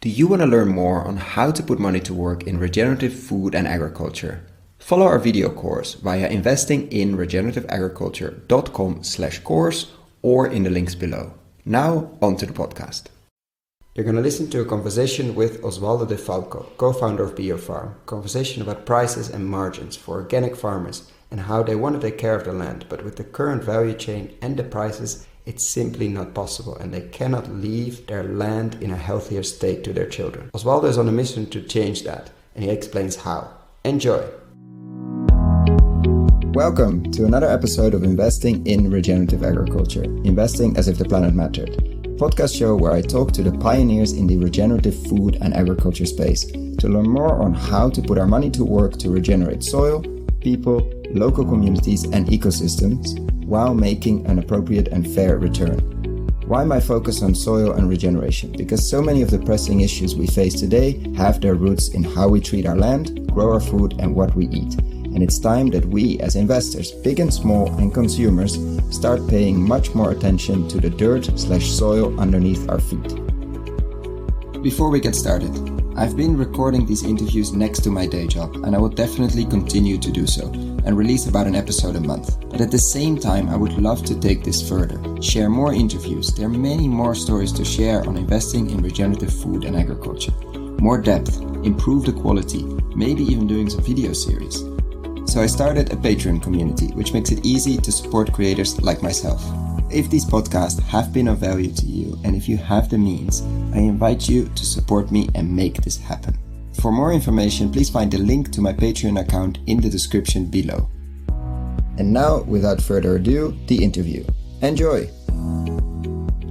Do you want to learn more on how to put money to work in regenerative food and agriculture? Follow our video course via investinginregenerativeagriculture.com/course or in the links below. Now, on to the podcast. You're going to listen to a conversation with Osvaldo de Falco, co-founder of Biorfarm. Conversation about prices and margins for organic farmers and how they want to take care of the land, but with the current value chain and the prices, it's simply not possible, and they cannot leave their land in a healthier state to their children. Osvaldo is on a mission to change that, and he explains how. Enjoy! Welcome to another episode of Investing in Regenerative Agriculture, Investing as if the planet mattered. Podcast show where I talk to the pioneers in the regenerative food and agriculture space to learn more on how to put our money to work to regenerate soil, people, local communities and ecosystems while making an appropriate and fair return. Why my focus on soil and regeneration? Because so many of the pressing issues we face today have their roots in how we treat our land, grow our food and what we eat. And it's time that we as investors, big and small, and consumers start paying much more attention to the dirt/soil underneath our feet. Before we get started, I've been recording these interviews next to my day job, and I will definitely continue to do so and release about an episode a month. But at the same time, I would love to take this further, share more interviews. There are many more stories to share on investing in regenerative food and agriculture. More depth, improve the quality, maybe even doing some video series. So I started a Patreon community, which makes it easy to support creators like myself. If these podcasts have been of value to you, and if you have the means, I invite you to support me and make this happen. For more information, please find the link to my Patreon account in the description below. And now, without further ado, the interview. Enjoy!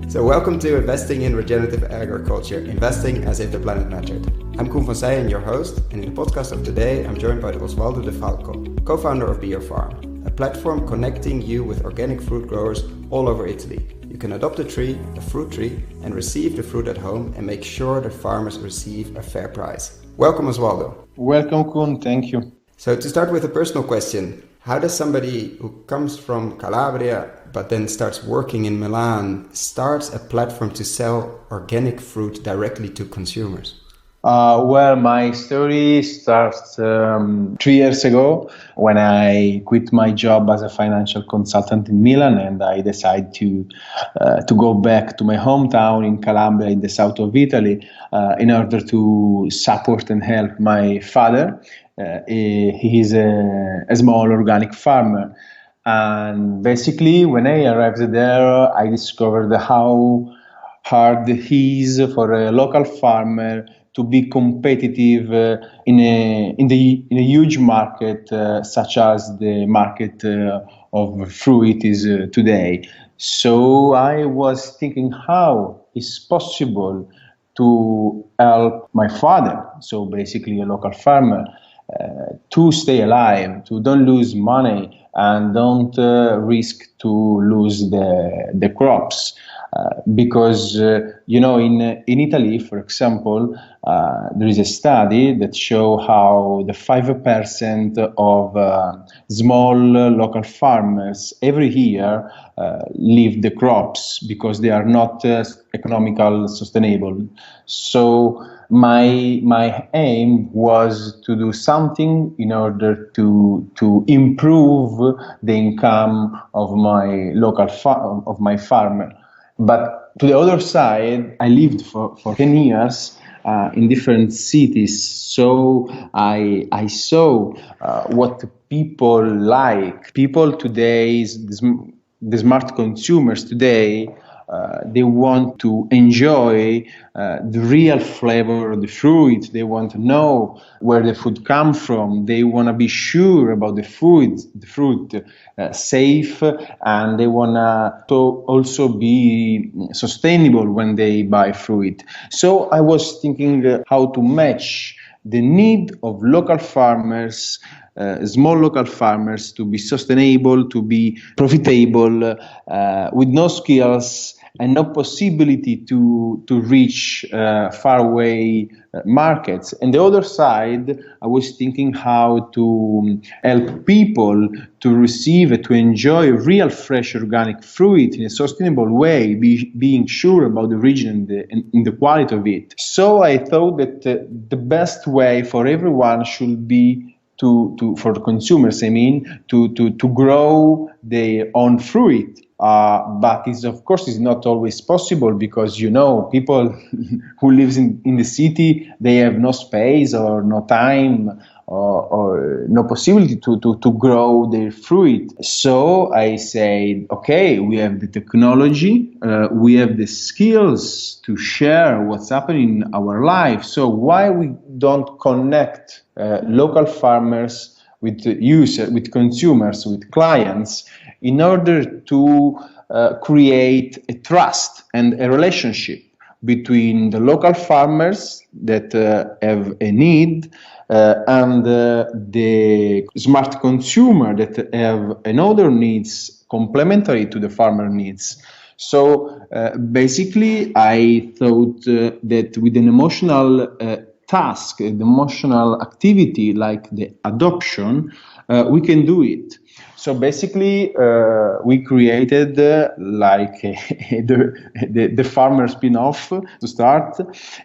So welcome to Investing in Regenerative Agriculture, Investing as if the planet mattered. I'm Koen van Seijen, your host, and in the podcast of today, I'm joined by Osvaldo de Falco, co-founder of Biorfarm, a platform connecting you with organic fruit growers all over Italy. You can adopt a tree, a fruit tree, and receive the fruit at home and make sure the farmers receive a fair price. Welcome, Osvaldo. Welcome, Koen. Thank you. So to start with a personal question, how does somebody who comes from Calabria but then starts working in Milan starts a platform to sell organic fruit directly to consumers? Well, my story starts 3 years ago when I quit my job as a financial consultant in Milan, and I decided to go back to my hometown in Calabria in the south of Italy in order to support and help my father. He is a small organic farmer. And basically, when I arrived there, I discovered how hard it is for a local farmer to be competitive in a huge market such as the market of fruit is today. So I was thinking how it's possible to help my father, so basically a local farmer, to stay alive, to don't lose money and don't risk to lose the crops. Because, in Italy, for example, there is a study that shows how the 5% of small local farmers every year leave the crops because they are not economical sustainable. So my aim was to do something in order to improve the income of my local of my farmer. But to the other side, I lived for 10 years in different cities, so I saw what people like. People today, the smart consumers today, they want to enjoy the real flavor of the fruit. They want to know where the food comes from. They want to be sure about the fruit safe, and they want to also be sustainable when they buy fruit. So I was thinking how to match the need of local farmers, small local farmers, to be sustainable, to be profitable, with no skills, and no possibility to reach faraway markets. And the other side, I was thinking how to help people to receive, to enjoy real fresh organic fruit in a sustainable way, being sure about the origin and the quality of it. So I thought that the best way for everyone should be for the consumers, to grow their own fruit. But it's, of course, it's not always possible because, people who lives in the city, they have no space or no time or no possibility to grow their fruit. So I said, okay, we have the technology, we have the skills to share what's happening in our life. So why we don't connect local farmers with users, with consumers, with clients, in order to create a trust and a relationship between the local farmers that have a need and the smart consumer that have another needs complementary to the farmer needs. So basically, I thought that with an emotional task, an emotional activity like the adoption, we can do it. So basically, we created the farmer spin-off to start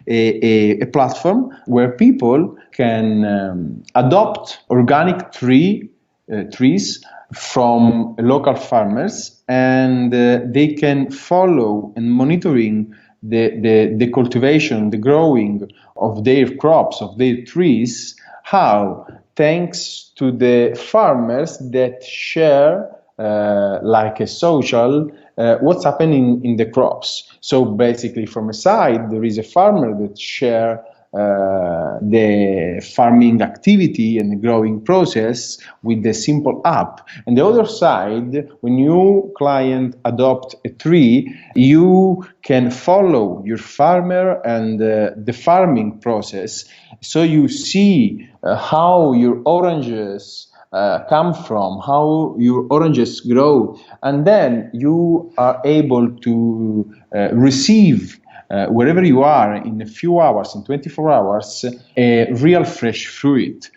a platform where people can adopt organic trees from local farmers, and they can follow and monitoring the cultivation, the growing of their crops, of their trees. How? Thanks to the farmers that share, like a social, what's happening in the crops. So basically, from a side, there is a farmer that share the farming activity and the growing process with the simple app. And the other side, when you client adopt a tree, you can follow your farmer and the farming process. So you see how your oranges come from, how your oranges grow, and then you are able to receive wherever you are in a few hours, in 24 hours, a real fresh fruit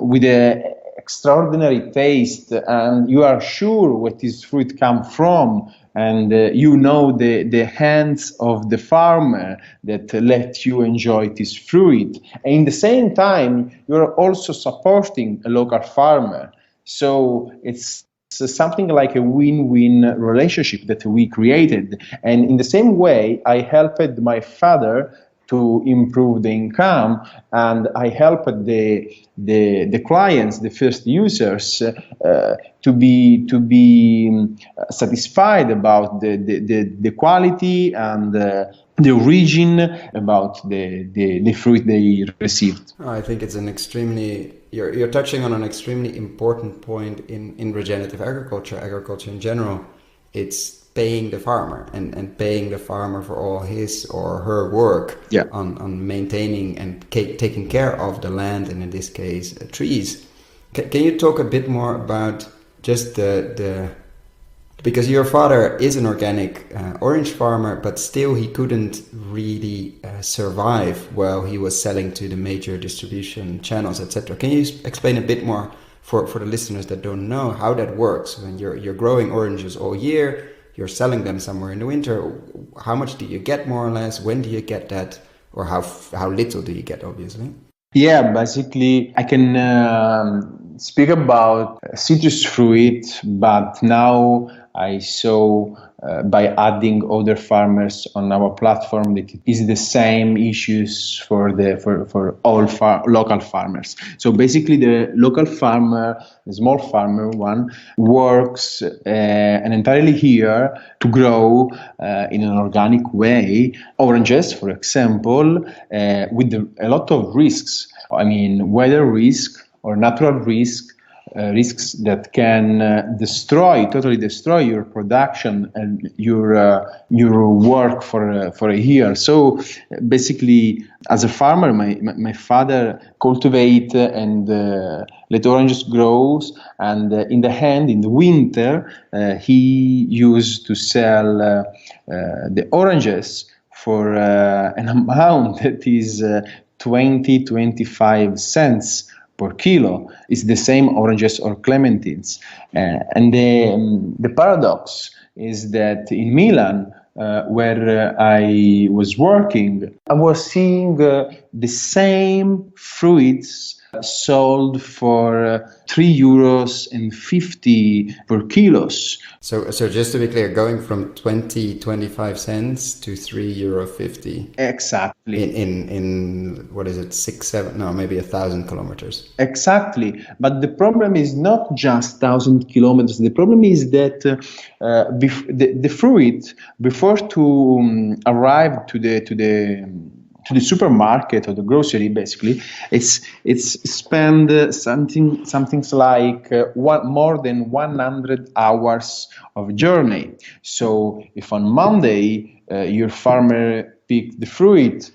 with an extraordinary taste, and you are sure what this fruit comes from, and the hands of the farmer that let you enjoy this fruit. And in the same time, you are also supporting a local farmer. So it's something like a win-win relationship that we created. And in the same way, I helped my father to improve the income, and I helped the clients, the first users, to be satisfied about the quality and the origin, about the fruit they received. I think it's an extremely, you're touching on an extremely important point in regenerative agriculture in general. It's paying the farmer and paying the farmer for all his or her work on maintaining and taking care of the land, and in this case, trees. Can you talk a bit more about just because your father is an organic orange farmer, but still he couldn't really survive while he was selling to the major distribution channels, etc. Can you explain a bit more for the listeners that don't know how that works? When you're growing oranges all year, you're selling them somewhere in the winter, how much do you get more or less? When do you get that? Or how little do you get, obviously? Yeah, basically, I can speak about citrus fruit, but now I saw by adding other farmers on our platform that it is the same issues for all local farmers. So basically, the local farmer, the small farmer one, works an entirely year to grow in an organic way oranges, for example, with a lot of risks. I mean, weather risk or natural risk, risks that can totally destroy your production and your work for a year. So basically, as a farmer, my father cultivate and let oranges grow, and in the winter, he used to sell the oranges for an amount that is 25 cents per kilo. It's the same oranges or clementines. And the paradox is that in Milan, where I was working, I was seeing the same fruits sold for €3.50 per kilos. So just to be clear, going from 25 cents to €3.50. Exactly. In what is it, 1,000 kilometers. Exactly. But the problem is not just 1,000 kilometers. The problem is that the fruit, before to arrive to the supermarket or the grocery, basically, it's spend something like more than 100 hours of journey. So if on Monday your farmer picks the fruit,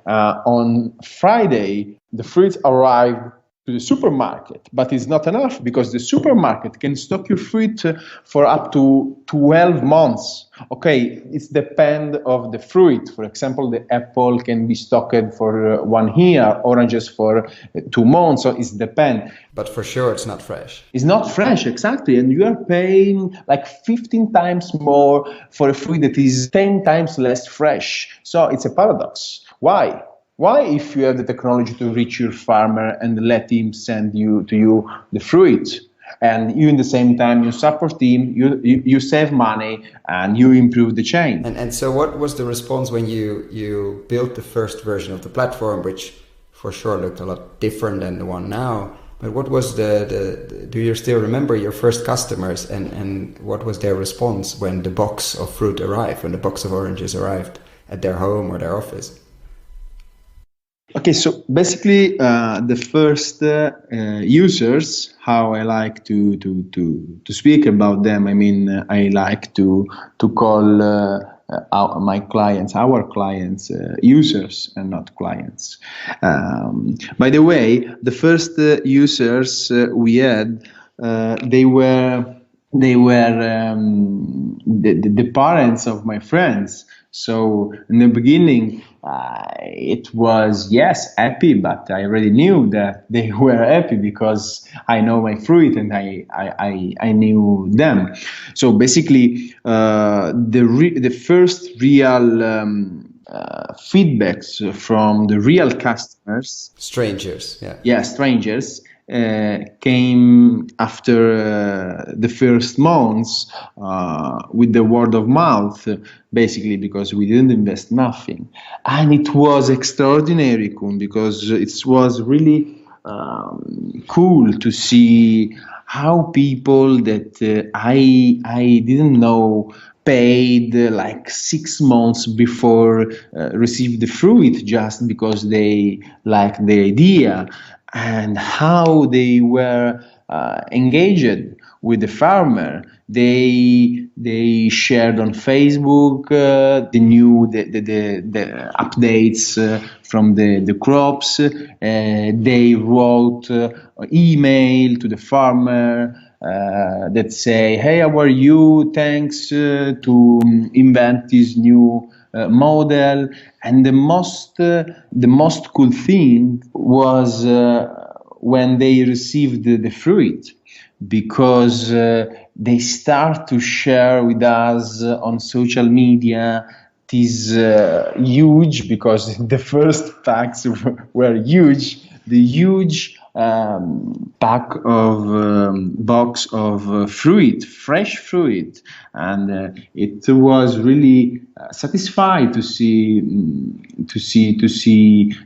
on Friday the fruit arrive to the supermarket, but it's not enough because the supermarket can stock your fruit for up to 12 months. Okay, it's depend of the fruit. For example, the apple can be stocked for 1 year, oranges for 2 months, so it's depend. But for sure, it's not fresh. It's not fresh, exactly, and you are paying like 15 times more for a fruit that is 10 times less fresh. So it's a paradox. Why? Why, if you have the technology to reach your farmer and let him send to you the fruit, and you in the same time you support him, you save money and you improve the chain. And so what was the response when you built the first version of the platform, which for sure looked a lot different than the one now? But what was do you still remember your first customers, and what was their response when the box of fruit arrived, when the box of oranges arrived at their home or their office? Okay, so basically, the first users, how I like to speak about them. I mean, I like to call our clients, users and not clients. By the way, the first users we had, they were the parents of my friends. So in the beginning, it was, yes, happy, but I already knew that they were happy because I know my fruit and I knew them. So basically, the first real feedbacks from the real customers, strangers, strangers, came after the first months with the word of mouth, basically because we didn't invest nothing. And it was extraordinary, Koen, because it was really cool to see how people that I didn't know paid like 6 months before received the fruit just because they liked the idea, and how they were engaged with the farmer. They shared on Facebook the updates from the crops. They wrote email to the farmer that say, "Hey, how are you? Thanks to invent this new model." And the most cool thing was when they received the fruit, because they start to share with us on social media. It is huge, because the first packs were huge. The huge pack of box of fruit, fresh fruit, and it was really satisfied to see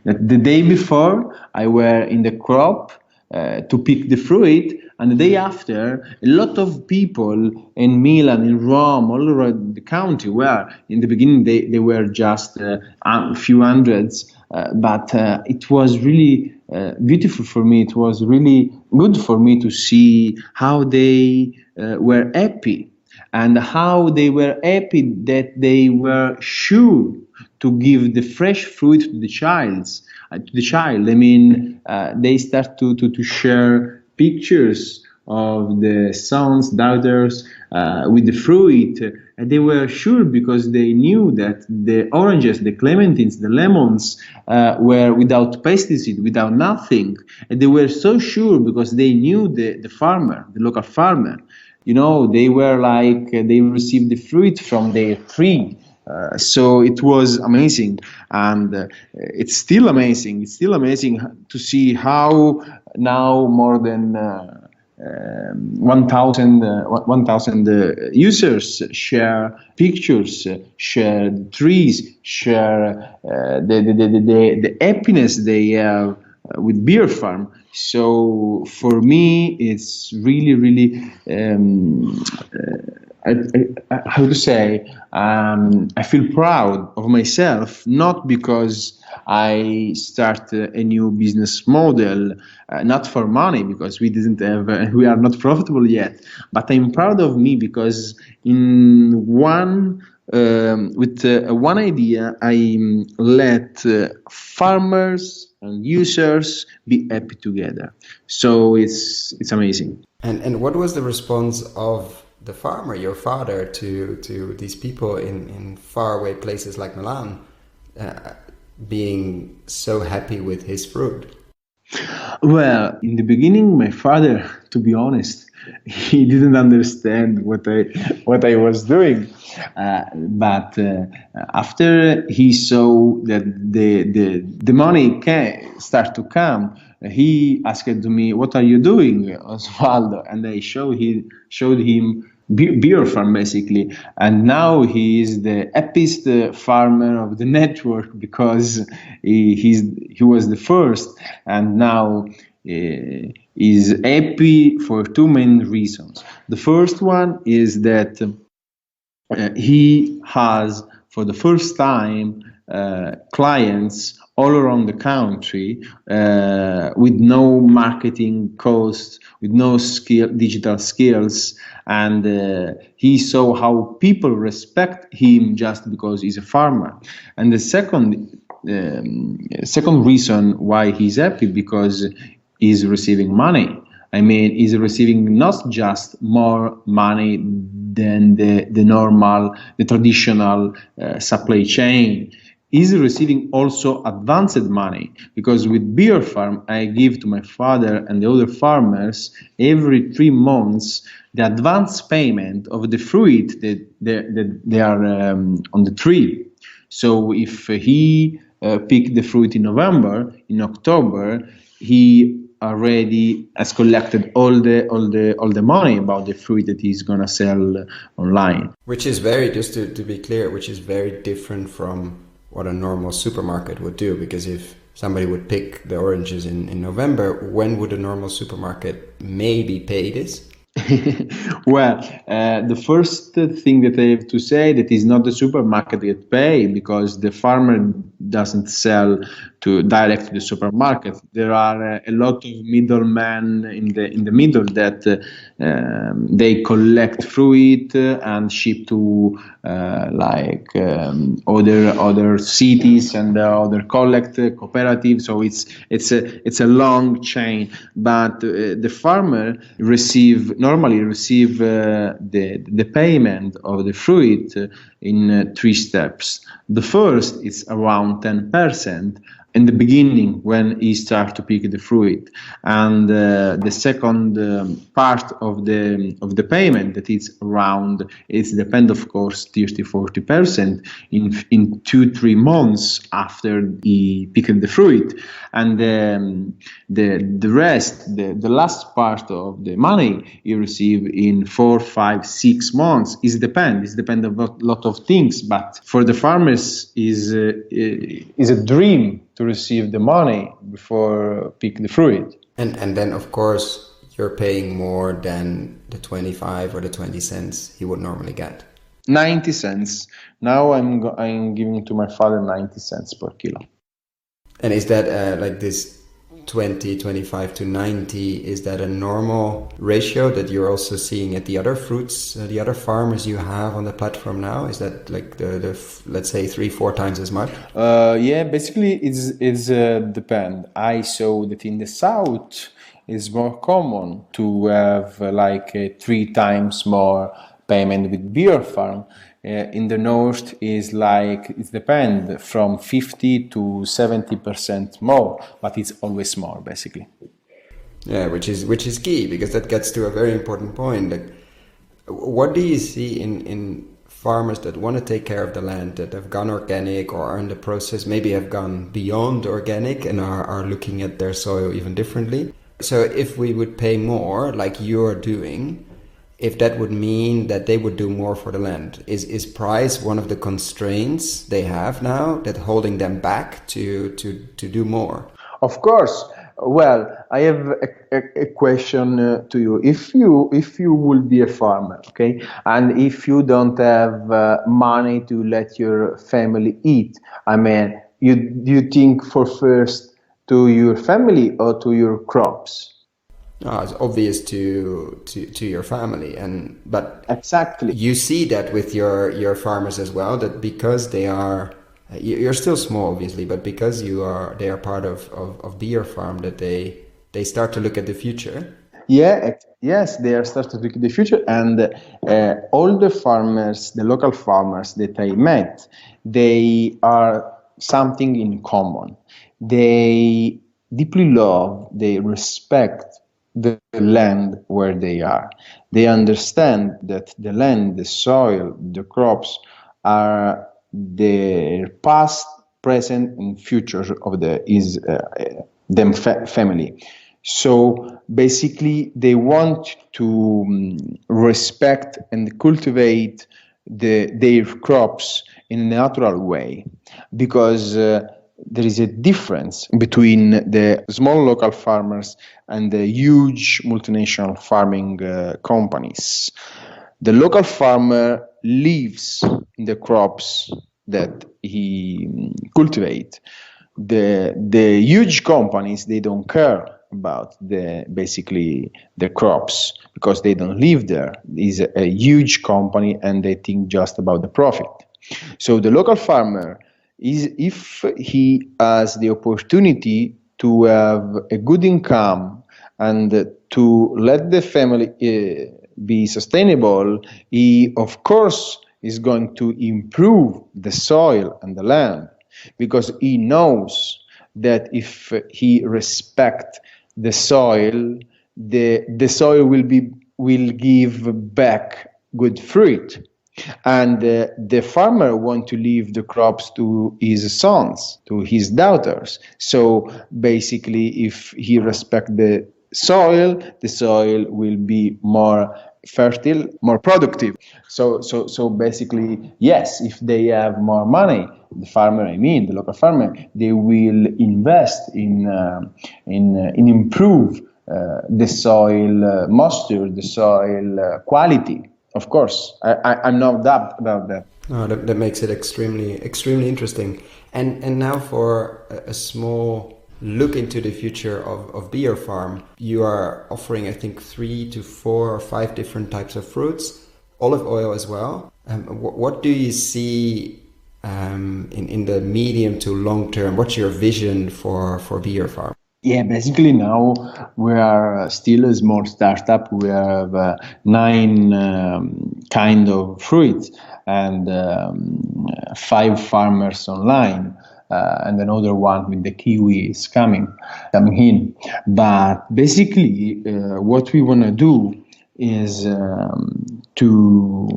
that the day before I were in the crop to pick the fruit, and the day after a lot of people in Milan, in Rome, all around the country, where in the beginning they were just a few hundreds, but it was really beautiful for me. It was really good for me to see how they were happy, and how they were happy that they were sure to give the fresh fruit to the child. I mean, they start to share pictures of the sons, daughters with the fruit. And they were sure because they knew that the oranges, the clementines, the lemons were without pesticide, without nothing. And they were so sure because they knew the farmer, the local farmer. They were like, they received the fruit from their tree. So it was amazing, and it's still amazing. It's still amazing to see how now more than 1,000 users share pictures, share the trees, share the happiness they have with Biorfarm. So for me, it's really, really, how to say, I feel proud of myself, not because I start a new business model, not for money, because we are not profitable yet, but I'm proud of me because with one idea, I let farmers and users be happy together. So it's amazing. And what was the response of the farmer, your father, to these people in faraway places like Milan, being so happy with his fruit? Well, in the beginning, my father, to be honest, he didn't understand what I was doing. But after he saw that the money start to come, he asked me, "What are you doing, Osvaldo?" And I showed him Biorfarm basically, and now he is the happiest farmer of the network because he was the first, and now is happy for two main reasons. The first one is that he has for the first time clients all around the country with no marketing cost, with no digital skills, and he saw how people respect him just because he's a farmer. And the second reason why he's happy, because he's receiving money. I mean, he's receiving not just more money than the traditional supply chain. He's receiving also advanced money, because with Biorfarm, I give to my father and the other farmers every 3 months the advance payment of the fruit that they are on the tree. So if he picked the fruit in November, in October, he already has collected all the money about the fruit that he's gonna sell online. Which is just to be clear, which is very different from what a normal supermarket would do, because if somebody would pick the oranges in November, when would a normal supermarket maybe pay this? Well, the first thing that I have to say that is not the supermarket that pay, because the farmer doesn't sell direct to the supermarket. There are a lot of middlemen in the middle that they collect fruit and ship to other cities and other collect cooperatives. So it's a long chain. But the farmer normally receive the payment of the fruit in 3 steps. The first is around 10% in the beginning when he starts to pick the fruit, and the second part of the payment, that is around, it depends of course 30-40% in 2-3 months after he picked the fruit, and the rest, the last part of the money he receive in 4, 5, 6 months. It depends of a lot of things, but for the farmers is a dream to receive the money before pick the fruit. And then of course you're paying more than the 25 or the 20 cents he would normally get. 90 cents. Now I'm giving to my father 90 cents per kilo. And is that like this 20, 25 to 90, is that a normal ratio that you're also seeing at the other fruits, the other farmers you have on the platform now? Is that like the let's say 3-4 times as much? Yeah, basically it's depend. I saw that in the south it's more common to have 3 times more payment with Biorfarm. In the north is it depends from 50 to 70% more, but it's always more basically. Yeah, which is key, because that gets to a very important point. Like, what do you see in farmers that want to take care of the land, that have gone organic or are in the process, maybe have gone beyond organic and are looking at their soil even differently? So if we would pay more, like you're doing, if that would mean that they would do more for the land, is price one of the constraints they have now that holding them back to do more? Of course. Well, I have a question to you. If you will be a farmer, okay, and if you don't have money to let your family eat, I mean, you think for first to your family or to your crops? It's obvious to your family, but Exactly. you see that with your farmers as well, that because you're still small obviously, but because they are part of Biorfarm, that they start to look at the future. Yes, they are starting to look at the future, and all the farmers, the local farmers that I met, they are something in common. They deeply love, they respect the land where they are. They understand that the land, the soil, the crops are their past, present, and future of them family. So basically, they want to respect and cultivate their crops in a natural way, because there is a difference between the small local farmers and the huge multinational farming companies. The local farmer lives in the crops that he cultivates. The huge companies, they don't care about the crops, because they don't live there. It's a huge company and they think just about the profit. So the local farmer if he has the opportunity to have a good income and to let the family be sustainable, he of course is going to improve the soil and the land, because he knows that if he respects the soil, the soil will give back good fruit. And the farmer wants to leave the crops to his sons, to his daughters. So basically, if he respects the soil will be more fertile, more productive. So basically, yes, if they have more money, the local farmer, they will invest in improve the soil moisture, the soil quality. Of course, I'm no doubt about that. Oh, that makes it extremely interesting. And now for a small look into the future of Biorfarm, you are offering, I think, 3 to 4 or 5 different types of fruits, olive oil as well. What do you see in the medium to long term? What's your vision for Biorfarm? Yeah, basically now we are still a small startup. We have 9 kind of fruits and 5 farmers online, and another one with the kiwi is coming in. But basically, what we want to do is to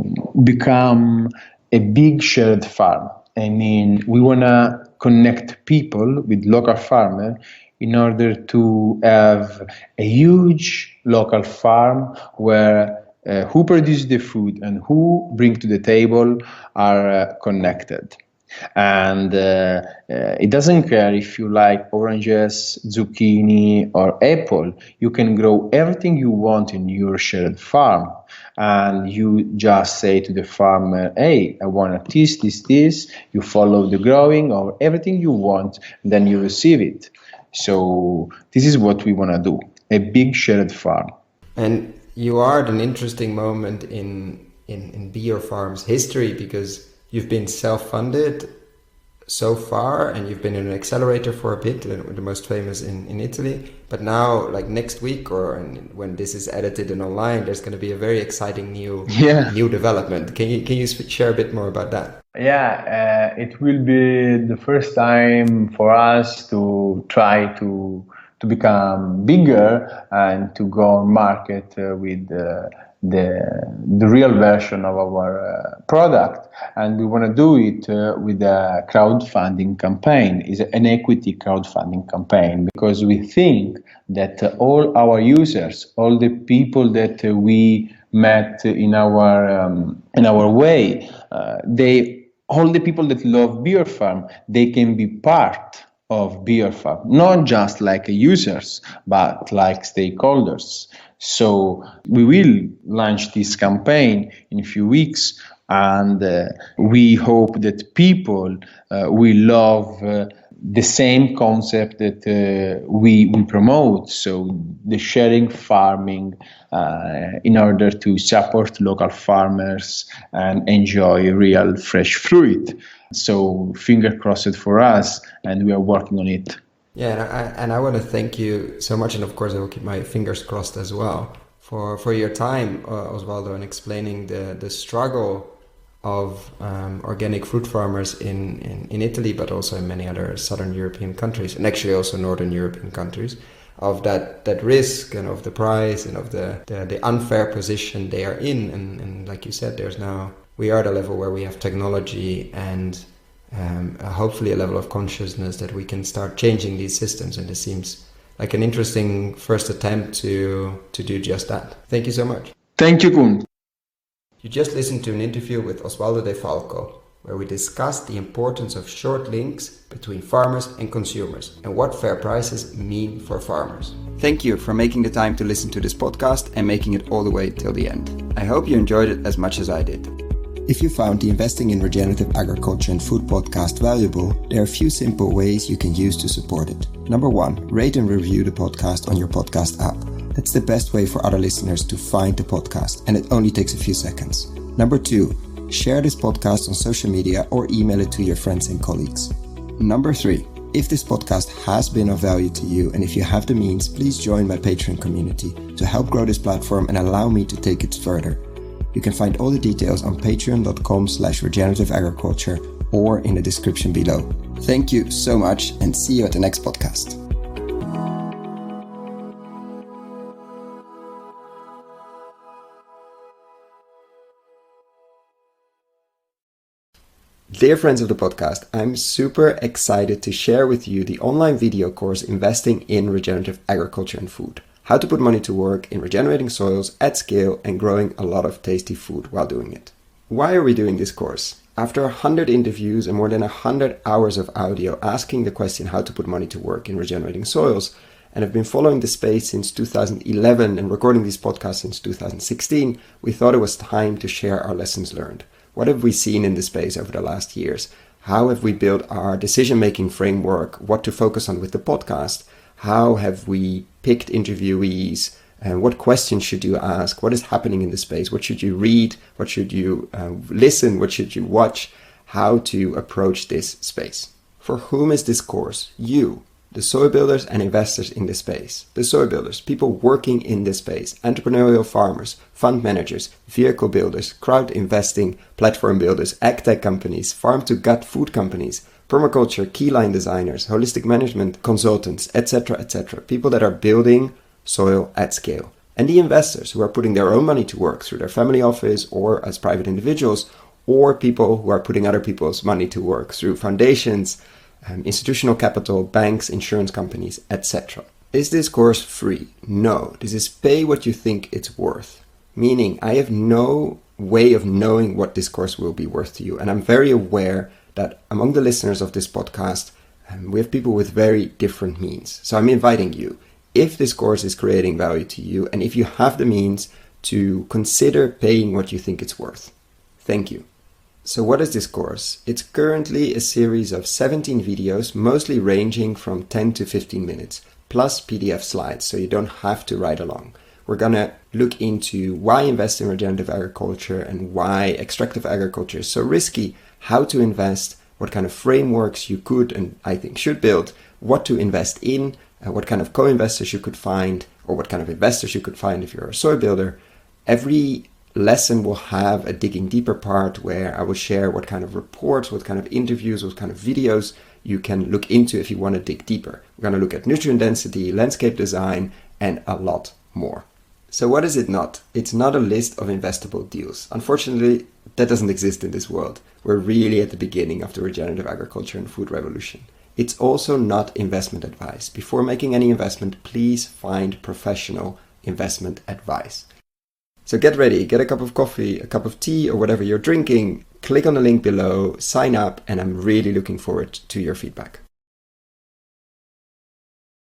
become a big shared farm. I mean, we want to connect people with local farmers in order to have a huge local farm where who produce the food and who bring to the table are connected. And it doesn't care if you like oranges, zucchini, or apple. You can grow everything you want in your shared farm. and you just say to the farmer, hey, I want this, you follow the growing or everything you want, then you receive it. So this is what we want to do, a big shared farm. And you are at an interesting moment in Biorfarm's history, because you've been self-funded so far, and you've been in an accelerator for a bit, the most famous in Italy. But now, like next week, or when this is edited and online, there's going to be a very exciting new development. Can you share a bit more about that? Yeah, it will be the first time for us to try to become bigger and to go on market with the real version of our product, and we want to do it with a crowdfunding campaign. It's an equity crowdfunding campaign, because we think that all our users, all the people that we met in our way, all the people that love Biorfarm, they can be part of Biorfarm, not just like users, but like stakeholders. So we will launch this campaign in a few weeks, and we hope that people will love the same concept that we promote, so the sharing farming, in order to support local farmers and enjoy real fresh fruit. So finger crossed for us, and we are working on it. Yeah, and I want to thank you so much, and of course I will keep my fingers crossed as well for your time, Osvaldo, in explaining the struggle of organic fruit farmers in Italy, but also in many other Southern European countries, and actually also Northern European countries, of that risk and of the price and of the unfair position they are in. And like you said, we are at a level where we have technology and hopefully a level of consciousness that we can start changing these systems, and this seems like an interesting first attempt to do just that. Thank you so much. Thank you, Koen. You just listened to an interview with Osvaldo de Falco, where we discussed the importance of short links between farmers and consumers and what fair prices mean for farmers. Thank you for making the time to listen to this podcast and making it all the way till the end. I hope you enjoyed it as much as I did. If you found the Investing in Regenerative Agriculture and Food podcast valuable, there are a few simple ways you can use to support it. Number 1, rate and review the podcast on your podcast app. That's the best way for other listeners to find the podcast, and it only takes a few seconds. Number 2, share this podcast on social media or email it to your friends and colleagues. Number 3, if this podcast has been of value to you, and if you have the means, please join my Patreon community to help grow this platform and allow me to take it further. You can find all the details on patreon.com/regenerativeagriculture or in the description below. Thank you so much, and see you at the next podcast. Dear friends of the podcast, I'm super excited to share with you the online video course Investing in Regenerative Agriculture and Food. How to put money to work in regenerating soils at scale and growing a lot of tasty food while doing it. Why are we doing this course? After 100 interviews and more than 100 hours of audio asking the question how to put money to work in regenerating soils, and I've been following the space since 2011 and recording these podcasts since 2016, we thought it was time to share our lessons learned. What have we seen in the space over the last years? How have we built our decision-making framework? What to focus on with the podcast? How have we picked interviewees? And what questions should you ask? What is happening in the space? What should you read? What should you listen? What should you watch? How to approach this space? For whom is this course? You, the soil builders and investors in this space. The soil builders, people working in this space, entrepreneurial farmers, fund managers, vehicle builders, crowd investing, platform builders, agtech companies, farm-to-gut food companies, permaculture, keyline designers, holistic management consultants, etc., etc. People that are building soil at scale. And the investors who are putting their own money to work through their family office or as private individuals, or people who are putting other people's money to work through foundations, institutional capital, banks, insurance companies, etc. Is this course free? No. This is pay what you think it's worth. Meaning, I have no way of knowing what this course will be worth to you. And I'm very aware that among the listeners of this podcast, we have people with very different means. So I'm inviting you, if this course is creating value to you, and if you have the means to consider paying what you think it's worth. Thank you. So what is this course? It's currently a series of 17 videos, mostly ranging from 10 to 15 minutes, plus PDF slides, so you don't have to ride along. We're going to look into why invest in regenerative agriculture and why extractive agriculture is so risky, how to invest, what kind of frameworks you could and I think should build, what to invest in, what kind of co-investors you could find, or what kind of investors you could find if you're a soy builder. Every lesson will have a digging deeper part where I will share what kind of reports, what kind of interviews, what kind of videos you can look into if you want to dig deeper. We're going to look at nutrient density, landscape design, and a lot more. So what is it not? It's not a list of investable deals. Unfortunately, that doesn't exist in this world. We're really at the beginning of the regenerative agriculture and food revolution. It's also not investment advice. Before making any investment, please find professional investment advice. So get ready, get a cup of coffee, a cup of tea, or whatever you're drinking. Click on the link below, sign up, and I'm really looking forward to your feedback.